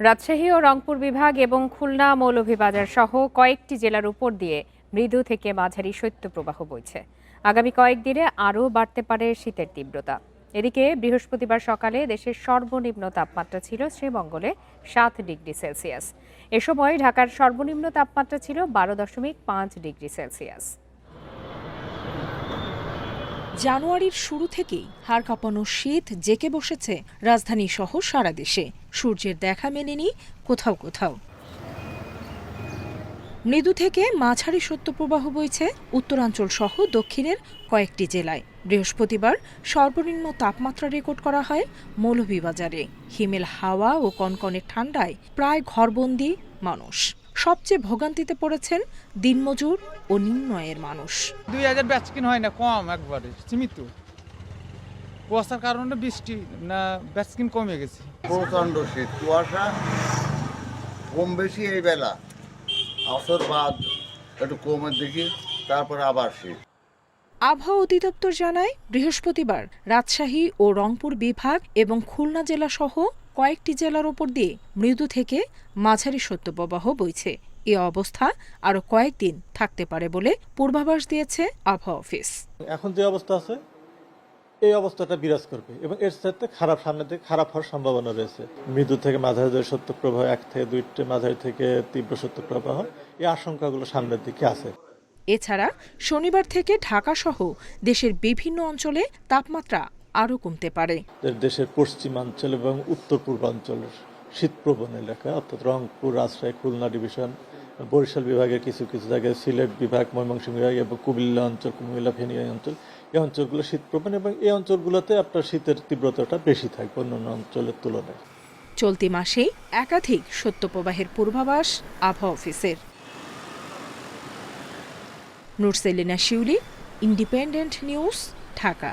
রাজশাহী ও রংপুর বিভাগ এবং খুলনা মৌলভীবাজার সহ কয়েকটি জেলার উপর দিয়ে মৃদু থেকে মাঝারি শৈত্যপ্রবাহ বইছে। আগামী কয়েকদিনে আরও বাড়তে পারে শীতের তীব্রতা। এদিকে বৃহস্পতিবার সকালে দেশের সর্বনিম্ন তাপমাত্রা ছিল শ্রীমঙ্গলে 7 ডিগ্রি সেলসিয়াস। এ সময় ঢাকার সর্বনিম্ন তাপমাত্রা ছিল 12.5 ডিগ্রি সেলসিয়াস। জানুয়ারির শুরু থেকেই হাড় কাঁপানো শীত জেঁকে বসেছে রাজধানী সহ সারা দেশে। সূর্যের দেখা মেলেনি কোথাও কোথাও। মৃদু থেকে মাঝারি শৈত্যপ্রবাহ বইছে উত্তরাঞ্চল সহ দক্ষিণের কয়েকটি জেলায়। বৃহস্পতিবার সর্বনিম্ন তাপমাত্রা রেকর্ড করা হয় মৌলভীবাজারে। হিমেল হাওয়া ও কনকনে ঠান্ডায় প্রায় ঘরবন্দি মানুষ। সবচেয়ে ভোগান্তিতে পড়েছেন দিনমজুর ও নিম্ন আয়ের মানুষ। 2000 বেচকিন হয় না, কম একবারে সীমিত। কুয়াশার কারণে বৃষ্টি না বেচকিন কমে গেছে। প্রচণ্ড শীত, কুয়াশা কম বেশি এই বেলা, আসর বাদ একটু কমের দিকে, তারপরে আবার শীত। আবহাওয়া অধিদপ্তর জানায় বৃহস্পতিবার রাজশাহী ও রংপুর বিভাগ এবং খুলনা জেলা সহ কয়েকটি জেলার ওপর দিয়ে মৃদু থেকে মাঝারি শৈত্যপ্রবাহ বইছে। এ অবস্থা আরও কয়েকদিন থাকতে পারে বলে পূর্বাভাস দিয়েছে আবহাওয়া অফিস। এখন যে অবস্থা আছে এই অবস্থাটা বিরাজ করবে এবং এর সাথে সামনে থেকে খারাপ হওয়ার সম্ভাবনা রয়েছে। মৃদু থেকে মাঝারি শৈত্যপ্রবাহ, 1 থেকে 2 মাঝারি থেকে তীব্র শৈত্যপ্রবাহ, এই আশঙ্কাগুলো সামনের দিকে আছে। এছাড়া শনিবার থেকে ঢাকা সহ দেশের বিভিন্ন অঞ্চলে তাপমাত্রা আরও কমতে পারে। দেশের পশ্চিমাঞ্চল এবং উত্তর পূর্বাঞ্চলের শীতপ্রবণ এলাকা অর্থাৎ রংপুর, রাজশাহী, খুলনা ডিভিশন, বরিশাল বিভাগের কিছু কিছু জায়গায়, সিলেট বিভাগ, ময়মনসিংহ বিভাগ এবং কুমিল্লা অঞ্চল, কুমিল্লা ফেনী অঞ্চল, এই অঞ্চলগুলো শীতপ্রবণ এবং এই অঞ্চলগুলোতে আপনার শীতের তীব্রতাটা বেশি থাকবে অন্যান্য অঞ্চলের তুলনায়। চলতি মাসেই একাধিক শৈত্যপ্রবাহের পূর্বাভাস আবহাওয়া অফিসের। নুরসেলিনা শিউলি, ইন্ডিপেন্ডেন্ট নিউজ, ঢাকা।